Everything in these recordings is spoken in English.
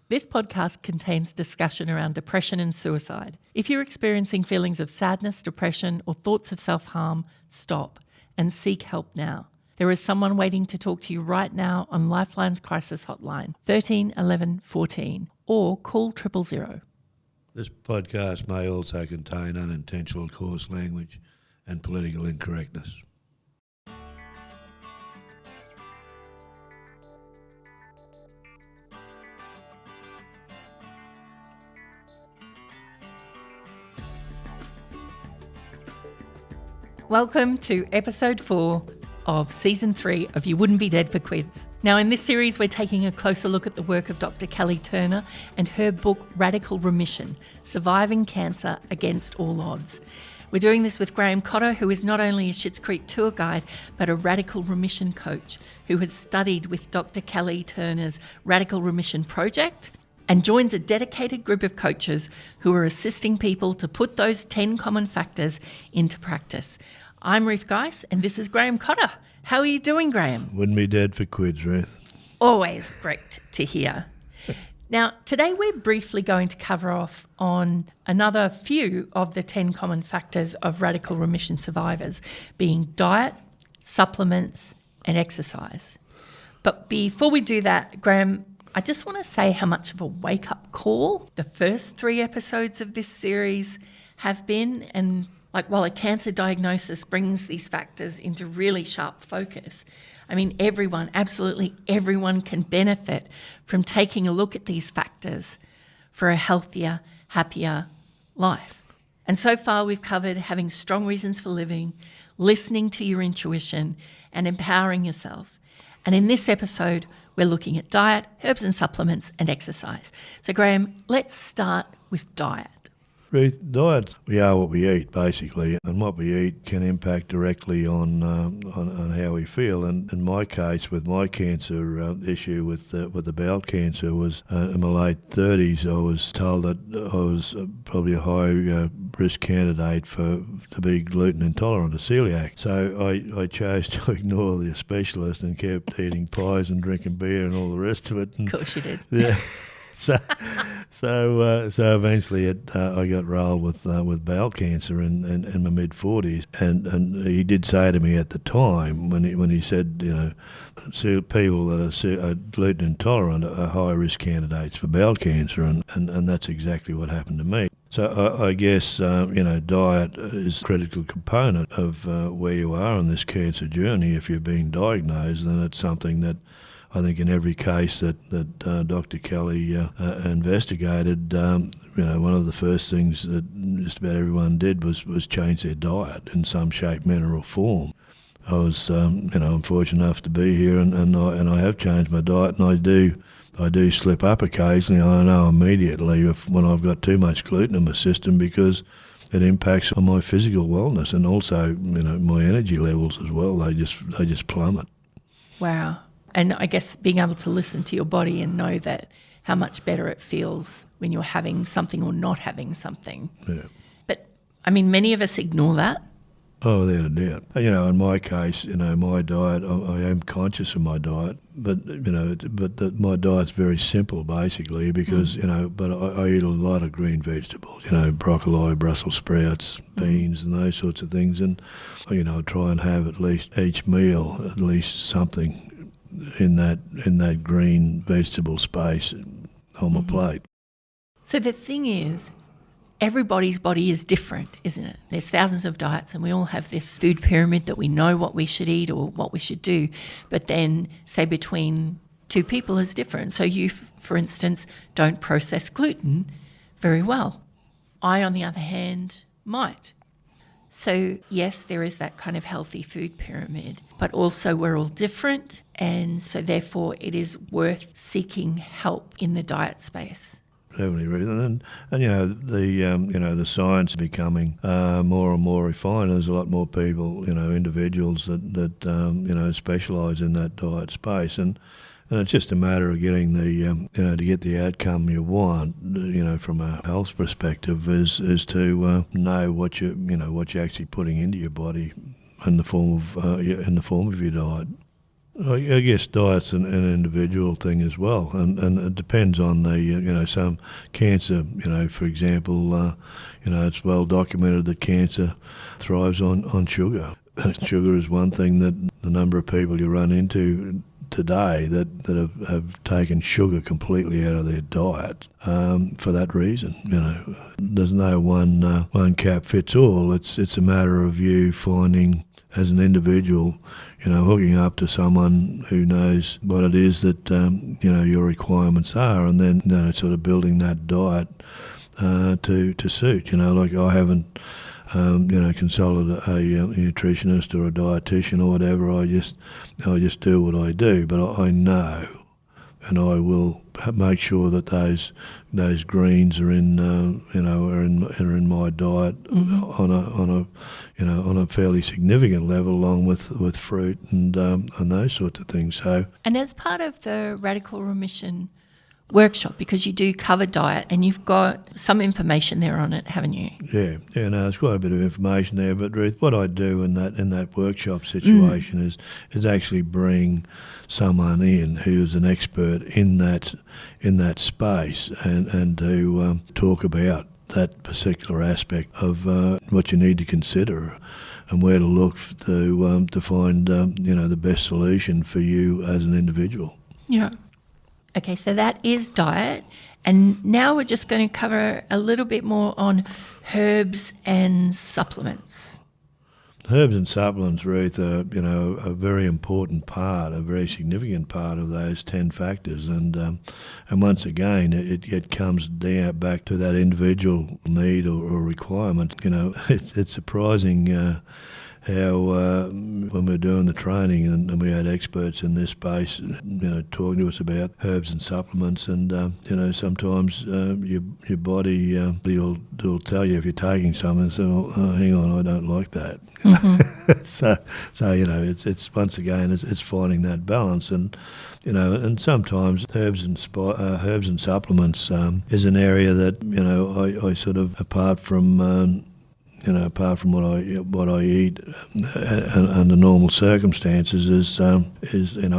This podcast contains discussion around depression and suicide. If you're experiencing feelings of sadness, depression, or thoughts of self-harm, stop and seek help now. There is someone waiting to talk to you right now on Lifeline's crisis hotline, 13 11 14, or call 000. This podcast may also contain unintentional coarse language and political incorrectness. Welcome to episode 4 of season 3 of You Wouldn't Be Dead for Quids. Now, in this series, we're taking a closer look at the work of Dr. Kelly Turner and her book, Radical Remission, Surviving Cancer Against All Odds. We're doing this with Graham Cotter, who is not only a Schitt's Creek tour guide, but a Radical Remission coach who has studied with Dr. Kelly Turner's Radical Remission project and joins a dedicated group of coaches who are assisting people to put those 10 common factors into practice. I'm Ruth Geis, and this is Graham Cotter. How are you doing, Graham? Wouldn't be dead for quids, Ruth. Always great to hear. Now, today we're briefly going to cover off on another few of the 10 common factors of radical remission survivors, being diet, supplements, and exercise. But before we do that, Graham, I just want to say how much of a wake-up call the first 3 episodes of this series have been. And while a cancer diagnosis brings these factors into really sharp focus, I mean, everyone, absolutely everyone can benefit from taking a look at these factors for a healthier, happier life. And so far we've covered having strong reasons for living, listening to your intuition, and empowering yourself. And in this episode, we're looking at diet, herbs and supplements, and exercise. So, Graham, let's start with diet. Ruth, diet, we are what we eat, basically, and what we eat can impact directly on how we feel. And in my case, with my cancer issue with the bowel cancer, was in my late 30s. I was told that I was probably a high risk candidate to be gluten intolerant, a celiac. So I chose to ignore the specialist and kept eating pies and drinking beer and all the rest of it. And, of course you did. Yeah. So eventually I got rolled with bowel cancer in my mid-40s, and he did say to me at the time when he said, you know, people that are gluten intolerant are high risk candidates for bowel cancer, and that's exactly what happened to me. So I guess diet is a critical component of where you are on this cancer journey. If you're being diagnosed, then it's something that I think in every case that Dr. Kelly investigated, one of the first things that just about everyone did was change their diet in some shape, manner or form. I was, I'm fortunate enough to be here, and I have changed my diet, and I do slip up occasionally. I know immediately when I've got too much gluten in my system, because it impacts on my physical wellness and also, my energy levels as well. They just plummet. Wow. And I guess being able to listen to your body and know that how much better it feels when you're having something or not having something. Yeah. But, I mean, many of us ignore that. Oh, without a doubt. In my case, my diet, I am conscious of my diet, but my diet's very simple, basically, because, but I eat a lot of green vegetables, broccoli, Brussels sprouts, beans and those sorts of things. And, I try and have at least each meal, at least something in that green vegetable space on my plate. So the thing is, everybody's body is different, isn't it? There's thousands of diets and we all have this food pyramid that we know what we should eat or what we should do. But then, say, between two people is different. So you, for instance, don't process gluten very well. I, on the other hand, might. So yes, there is that kind of healthy food pyramid, but also we're all different, and so therefore it is worth seeking help in the diet space. Definitely, and the science is becoming more and more refined. There's a lot more people, individuals that specialise in that diet space, and it's just a matter of getting to get the outcome you want, from a health perspective, is to know what you're actually putting into your body in the form of your diet. I guess diet's an individual thing as well, and it depends on the some cancer. For example, it's well documented that cancer thrives on sugar. Sugar is one thing that the number of people you run into today that have taken sugar completely out of their diet for that reason. There's no one cap fits all. It's a matter of you finding as an individual, hooking up to someone who knows what it is that your requirements are, and then sort of building that diet to suit. Like I haven't consulted a nutritionist or a dietitian or whatever. I just do what I do, but I know, and I will make sure that those greens are in are in my diet on a fairly significant level, along with fruit and those sorts of things. So, and as part of the Radical Remission workshop, because you do cover diet and you've got some information there on it, haven't you? Yeah, no, there's quite a bit of information there. But Ruth, what I do in that workshop situation is actually bring someone in who is an expert in that space and to talk about that particular aspect of what you need to consider and where to look to find the best solution for you as an individual. Yeah. Okay, so that is diet. And now we're just going to cover a little bit more on herbs and supplements. Herbs and supplements, Ruth, are a very important part, a very significant part of those 10 factors. And once again, it comes down back to that individual need or requirement. It's surprising how when we were doing the training and we had experts in this space, talking to us about herbs and supplements, and sometimes your body will tell you if you're taking something, and say, oh, hang on, I don't like that. Mm-hmm. so it's once again it's finding that balance, and and sometimes herbs and supplements is an area that I sort of apart from what I eat under normal circumstances is I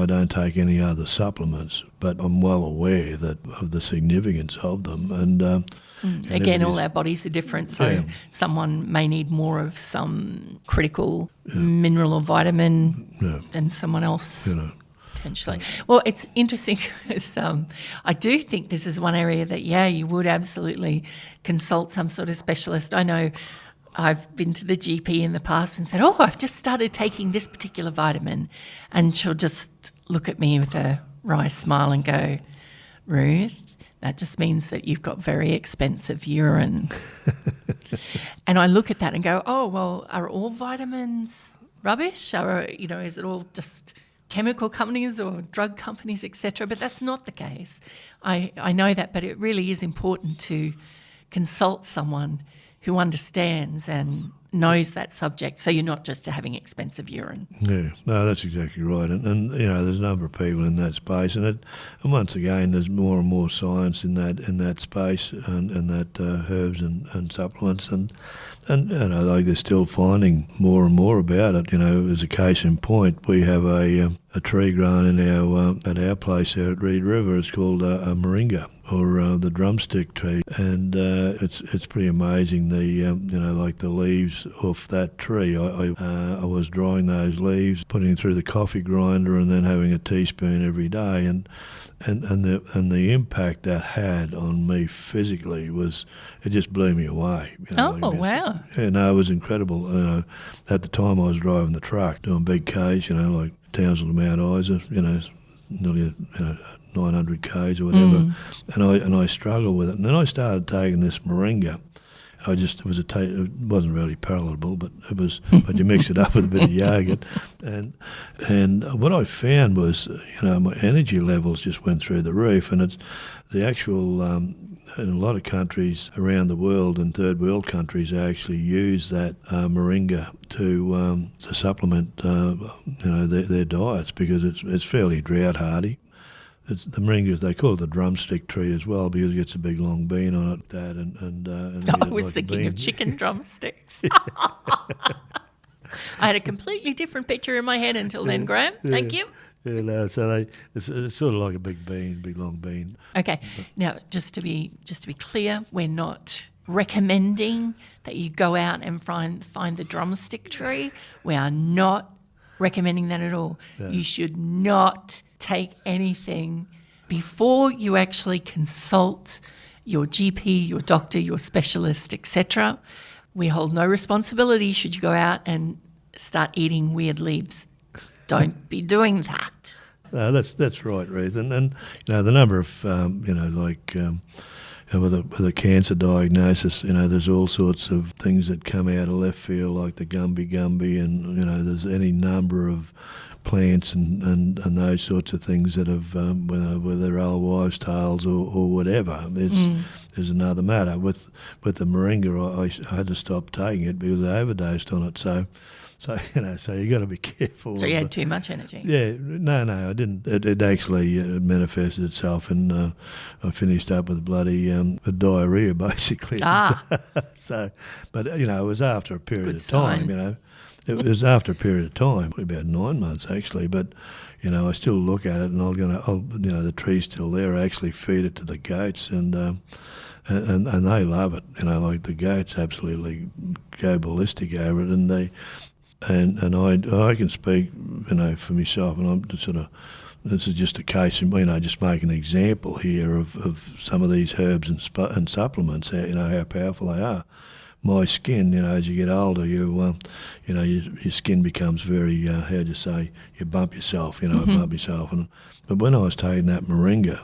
don't take any other supplements, but I'm well aware of the significance of them. And again, all our bodies are different, so someone may need more of some critical mineral or vitamin than someone else. Potentially. Well, it's interesting because I do think this is one area that, you would absolutely consult some sort of specialist. I know I've been to the GP in the past and said, oh, I've just started taking this particular vitamin. And she'll just look at me with a wry smile and go, Ruth, that just means that you've got very expensive urine. And I look at that and go, oh, well, are all vitamins rubbish? Or, is it all just chemical companies or drug companies, etc.? But that's not the case. I know that, but it really is important to consult someone who understands and knows that subject, so you're not just having expensive urine. Yeah, no, that's exactly right. And there's a number of people in that space, and once again, there's more and more science in that space and that herbs and supplements, and like they're still finding more and more about it. As a case in point, we have a tree grown at our place there at Reed River. It's called a moringa, or the drumstick tree, and it's pretty amazing. The leaves off that tree. I was drying those leaves, putting them through the coffee grinder, and then having a teaspoon every day, and the impact that had on me physically it just blew me away. Wow! Yeah, no, it was incredible. At the time I was driving the truck, doing big Ks, like Townsville to Mount Isa, nearly 900 Ks or whatever, and I struggled with it. And then I started taking this moringa. It wasn't really palatable, but but you mix it up with a bit of yogurt, and what I found was, my energy levels just went through the roof, and it's the actual. In a lot of countries around the world, and third world countries, actually use that moringa to supplement their diets, because it's fairly drought hardy. It's the moringa, they call it the drumstick tree as well, because it gets a big long bean on it. And I was thinking of chicken drumsticks. I had a completely different picture in my head until then, Graham. Thank you. So it's sort of like a big bean, big long bean. Okay. Now, just to be clear, we're not recommending that you go out and find the drumstick tree. We are not recommending that at all. No. You should not take anything before you actually consult your GP, your doctor, your specialist, etc. We hold no responsibility should you go out and start eating weird leaves. Don't be doing that. That's right, Ruth. And the number of with a cancer diagnosis, there's all sorts of things that come out of left field, like the gumby, and there's any number of plants and those sorts of things that have whether they're old wives' tales or whatever. There's another matter with the moringa. I had to stop taking it because I overdosed on it. So you got to be careful. So you had too much energy. Yeah, no, I didn't. It actually manifested itself, and I finished up with bloody diarrhea, basically. But it was after a period of time. It was after a period of time, about 9 months actually. But I still look at it, and the tree's still there. I actually feed it to the goats, and they love it. Like the goats absolutely go ballistic over it, and they. And I can speak, for myself, and I'm just this is just a case of, just make an example here of some of these herbs and supplements, how powerful they are. My skin, as you get older, your skin becomes very, how do you say, you bump yourself, I bump myself. But when I was taking that moringa,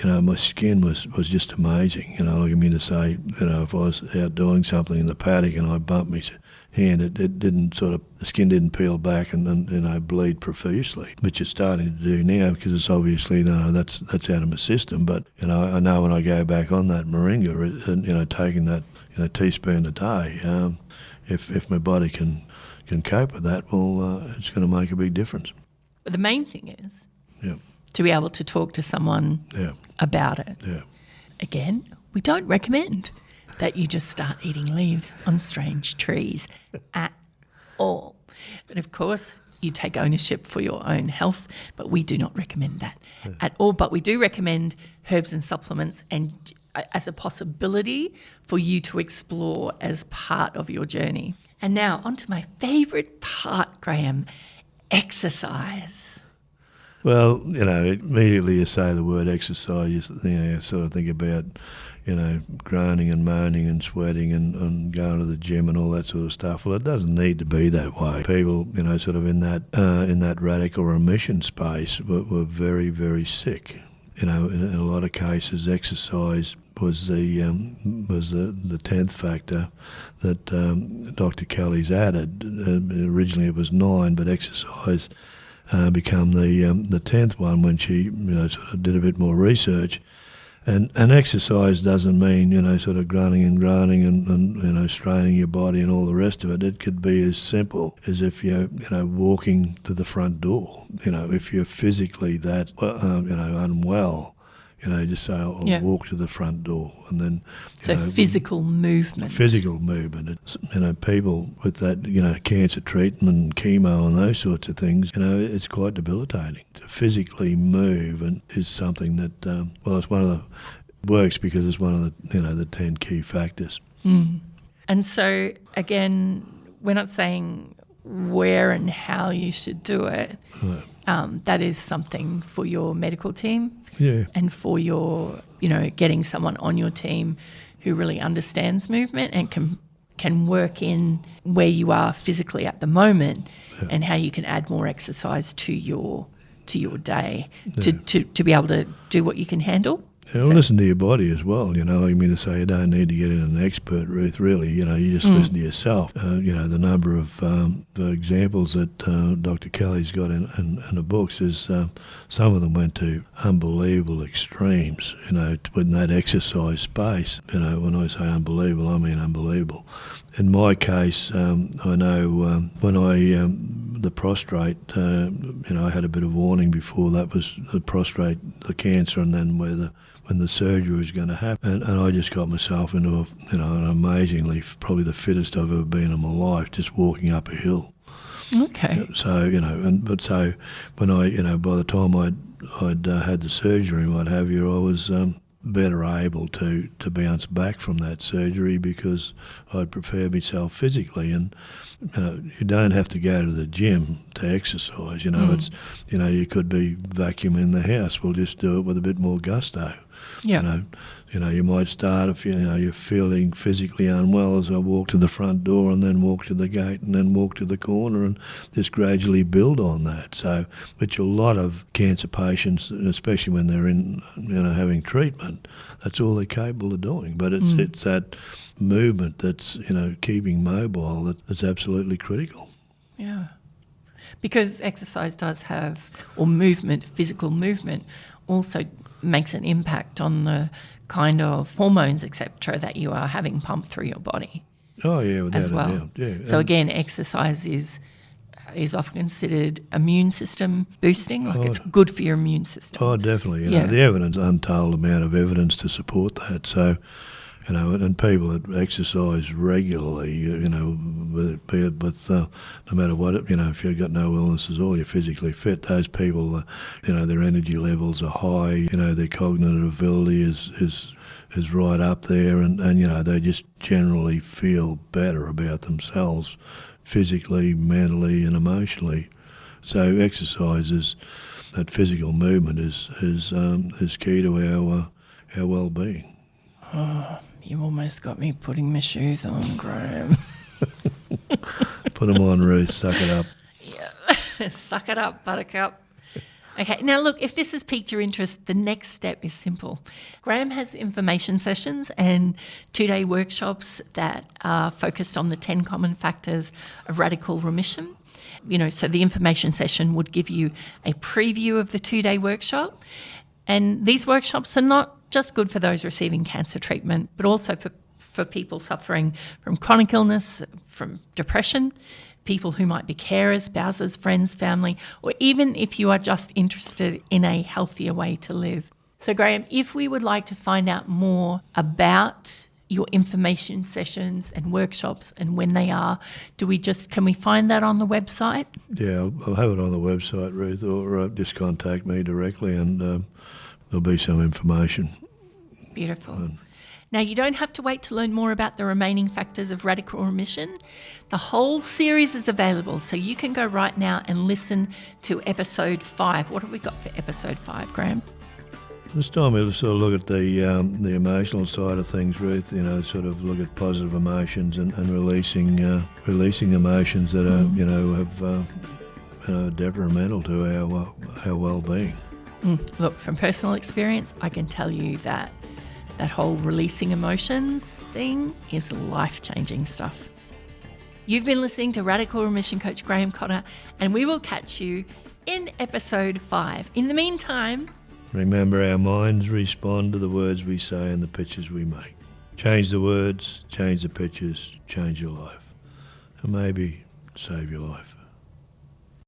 my skin was just amazing, like I mean to say, if I was out doing something in the paddock and I bumped my hand, it didn't the skin didn't peel back and bleed profusely, which it's starting to do now because it's obviously, that's out of my system. But, I know when I go back on that moringa, and, taking that, teaspoon a day, if my body can cope with that, well, it's going to make a big difference. But the main thing is to be able to talk to someone about it. Yeah. Again, we don't recommend that you just start eating leaves on strange trees at all. But of course, you take ownership for your own health, but we do not recommend that at all. But we do recommend herbs and supplements and as a possibility for you to explore as part of your journey. And now on to my favourite part, Graham, exercise. Well, immediately you say the word exercise, you sort of think about, groaning and moaning and sweating and going to the gym and all that sort of stuff. Well, it doesn't need to be that way. People, sort of in that radical remission space were very, very sick. In a lot of cases, exercise was the 10th factor that Dr. Kelly's added. Originally it was 9, but exercise become the 10th one when she sort of did a bit more research. And exercise doesn't mean, sort of grunting and straining your body and all the rest of it. It could be as simple as if you're, walking to the front door. If you're physically that, unwell, just say, I'll walk to the front door. And then, physical movement. Physical movement. It's, people with that, cancer treatment, chemo and those sorts of things, it's quite debilitating. To physically move and is something that, it's one of the, works because it's one of the, the 10 key factors. Mm. And so, again, we're not saying where and how you should do it. Right. That is something for your medical team. Yeah. And for your, getting someone on your team who really understands movement and can work in where you are physically at the moment and how you can add more exercise to your day to be able to do what you can handle. Yeah, listen to your body as well, like I mean to say, you don't need to get in an expert, Ruth, really, you just listen to yourself. The number of the examples that Dr. Kelly's got in the books is some of them went to unbelievable extremes, within that exercise space. When I say unbelievable, I mean unbelievable. In my case, I know when the prostate, I had a bit of warning before that was the prostate, the cancer, and then when the surgery was going to happen. And I just got myself into an amazingly, probably the fittest I've ever been in my life, just walking up a hill. Okay. So, so when I, by the time I'd had the surgery and what have you, I was better able to bounce back from that surgery because I'd prepared myself physically. And you don't have to go to the gym to exercise. It's you could be vacuuming the house. We'll just do it with a bit more gusto. Yeah. You might start if you're feeling physically unwell, as I walk to the front door and then walk to the gate and then walk to the corner and just gradually build on that. So, which a lot of cancer patients, especially when they're in having treatment, that's all they're capable of doing. But it's that movement that's keeping mobile that's absolutely critical. Yeah. Because exercise does have, or movement, physical movement, also makes an impact on the kind of hormones, etc., that you are having pumped through your body. Oh yeah, without as well. a doubt. Yeah. So again, exercise is often considered immune system boosting. Like it's good for your immune system. Oh, definitely. The evidence, untold amount of evidence to support that. So, and people that exercise regularly, be it with no matter what, if you've got no illnesses or you're physically fit, those people, their energy levels are high, their cognitive ability is right up there, and they just generally feel better about themselves physically, mentally and emotionally. So exercise that physical movement is key to our well-being. Oh, you almost got me putting my shoes on, Graham. Put them on, Ruth. Suck it up. Yeah, suck it up, buttercup. Okay, now look, if this has piqued your interest, the next step is simple. Graham has information sessions and 2-day workshops that are focused on the 10 common factors of radical remission. So the information session would give you a preview of the 2-day workshop. And these workshops are not just good for those receiving cancer treatment, but also for people suffering from chronic illness, from depression, people who might be carers, spouses, friends, family, or even if you are just interested in a healthier way to live. So Graham, if we would like to find out more about your information sessions and workshops and when they are, can we find that on the website? Yeah, I'll have it on the website, Ruth, or just contact me directly and there'll be some information. Beautiful. Now, you don't have to wait to learn more about the remaining factors of radical remission. The whole series is available, so you can go right now and listen to episode 5. What have we got for episode 5, Graham? This time we'll sort of look at the emotional side of things, Ruth. Sort of look at positive emotions and releasing emotions that are detrimental to our well-being. Look, from personal experience, I can tell you that whole releasing emotions thing is life-changing stuff. You've been listening to Radical Remission Coach Graham Cotter, and we will catch you in episode 5. In the meantime, remember, our minds respond to the words we say and the pictures we make. Change the words, change the pictures, change your life, and maybe save your life.